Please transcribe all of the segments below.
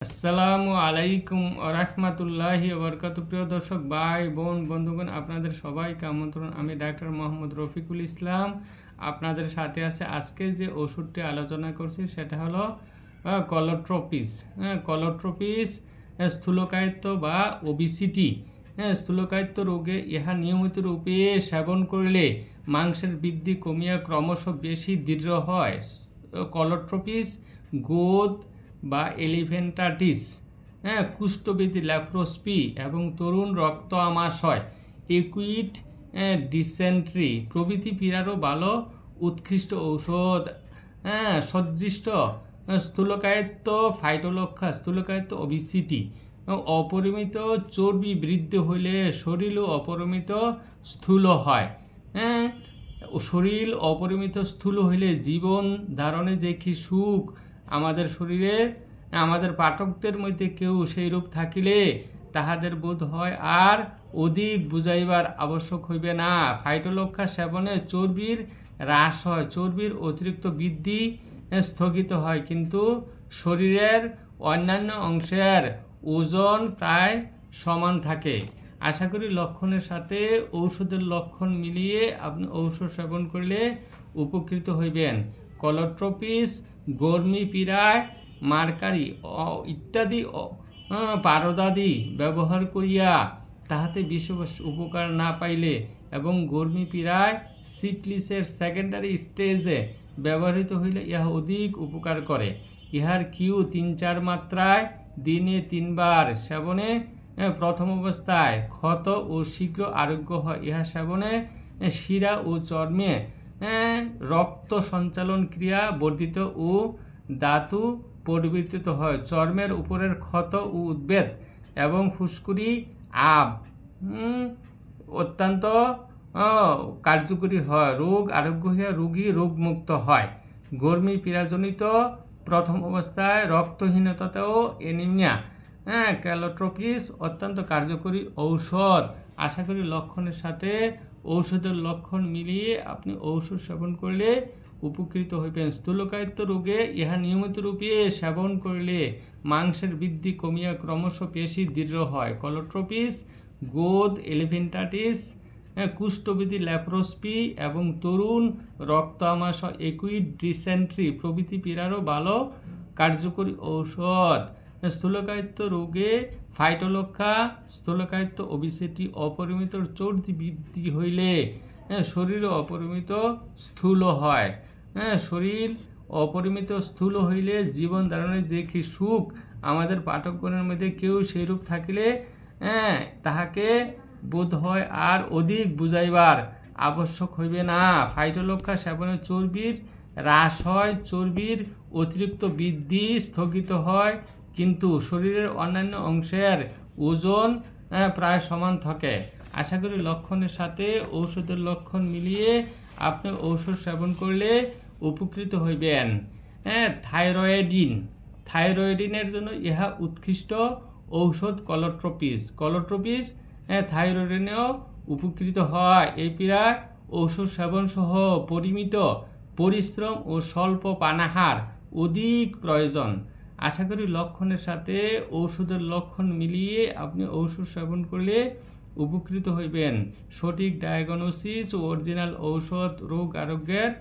আসসালামু আলাইকুম রাহমাতুল্লাহি ওয়া বারাকাতুহু। প্রিয় দর্শক ভাই বোন বন্ধুগণ, আপনাদের সবাইকে আমন্ত্রণ। আমি ডাক্তার মোহাম্মদ রফিকুল ইসলাম আপনাদের সাথে আছে। আজকে যে ওষুধটি আলোচনা করছি সেটা হলো কলোট্রপিস। কলোট্রপিস স্থূলকায়িত্ব বা ওবিসিটি, স্থূলকায়িত্ব রোগে ইহা নিয়মিত রূপে সেবন করলে মাংসের বৃদ্ধি কমিয়া ক্রমশ বেশি দৃঢ় হয়। কলোট্রপিস গোদ বা এলিফ্যান্টাইটিস, কুষ্ঠব্যাধি ল্যাপ্রোস্পি এবং তরুণ রক্ত আমাশয়, একুইট ডিসেন্ট্রি প্রভৃতি পীড়ারও ভালো উৎকৃষ্ট ঔষধ। সদৃষ্ট স্থূলকায়িত্ব ফাইটোলক্ষা, স্থূলকায়িত্ব ওবিসিটি, অপরিমিত চর্বি বৃদ্ধি হইলে শরীরও অপরিমিত স্থূল হয়। শরীর অপরিমিত স্থূল হইলে জীবন ধারণে যে কি সুখ আমাদের শরীরে, আমাদের পাঠকদের মধ্যে কেউ সেই রূপ থাকিলে তাহাদের বোধ হয় আর অধিক বুঝাইবার আবশ্যক হইবে না। ফাইটোলক্ষা সেবনে চর্বির হ্রাস হয়, চর্বির অতিরিক্ত বৃদ্ধি স্থগিত হয়, কিন্তু শরীরের অন্যান্য অংশের ওজন প্রায় সমান থাকে। আশা করি লক্ষণের সাথে ঔষধের লক্ষণ মিলিয়ে আপনি ঔষধ সেবন করলে উপকৃত হইবেন। কলোট্রপিস গর্মি পীড়ায় মার্কারি ইত্যাদি পারদাদি ব্যবহার করিয়া তাহাতে বিশেষ উপকার না পাইলে এবং গর্মি পীড়ায় সিফিলিসের সেকেন্ডারি স্টেজে ব্যবহৃত হইলে ইহা অধিক উপকার করে। ইহার কিউ 3-4 মাত্রায় দিনে 3 বার সেবনে প্রথম অবস্থায় ক্ষত ও শীঘ্র আরোগ্য হয়। ইহা সেবনে শিরা ও চর্মে রক্ত সঞ্চালন ক্রিয়া বর্ধিত ও ধাতু পরিবর্তিত হয়। চর্মের উপরের ক্ষত ও উদ্বেগ এবং ফুসকুড়ি আব অত্যন্ত কার্যকরী হয়। রোগ আরোগ্য হইয়া রোগী রোগমুক্ত হয়। গর্মি পীড়াজনিত প্রথম অবস্থায় রক্তহীনতাতেও অ্যানিমিয়া, কলোট্রপিস অত্যন্ত কার্যকরী ঔষধ। আশা করি লক্ষণের সাথে ঔষধের লক্ষণ মিলিয়ে আপনি ঔষধ সেবন করলে উপকৃত হইবেন। স্থূলকায়িত্ব রোগে ইহা নিয়মিত রূপে সেবন করলে মাংসের বৃদ্ধি কমিয়া ক্রমশ বেশি দৃঢ় হয়। কলোট্রপিস গোদ এলিফ্যান্টাইটিস, কুষ্ঠব্যাধি ল্যাপ্রোস্পি এবং তরুণ রক্ত আমাশয়, একুইট ডিসেন্ট্রি প্রভৃতি পীড়ারও ভালো কার্যকরী ঔষধ। স্থূলকায়িত্ব রোগে ফাইটোলক্ষা, স্থূলকায়িত্ব ওবিসিটি, অপরিমিত চর্বি বৃদ্ধি হইলে শরীর অপরিমিত স্থূল হয়। শরীর অপরিমিত স্থূল হইলে জীবন ধারণের যে কি সুখ আমাদের পাঠকগণের মধ্যে কেউ সেইরূপ থাকিলে তাহাকে বোধ হয় আর অধিক বুঝাইবার আবশ্যক হইবে না। ফাইটোলক্ষা সেবনে চর্বির হ্রাস হয়, চর্বির অতিরিক্ত বৃদ্ধি স্থগিত হয়, কিন্তু শরীরের অন্যান্য অংশের ওজন প্রায় সমান থাকে। আশা করি লক্ষণের সাথে ঔষধের লক্ষণ মিলিয়ে আপনি ঔষধ সেবন করলে উপকৃত হইবেন। থাইরয়েডিনের জন্য ইহা উৎকৃষ্ট ঔষধ কলোট্রপিস। কলোট্রপিস থাইরয়েডিনেও উপকৃত হয়। এই পীড়ায় ঔষধ সেবন সহ পরিমিত পরিশ্রম ও স্বল্প পানাহার অধিক প্রয়োজন। আশা করি লক্ষণের সাথে ঔষধের লক্ষণ মিলিয়ে আপনি ঔষধ সেবন করলে উপকৃত হইবেন। সঠিক ডায়াগনোসিস ও অরিজিনাল ঔষধ রোগ আরোগ্যের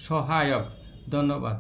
সহায়ক। ধন্যবাদ।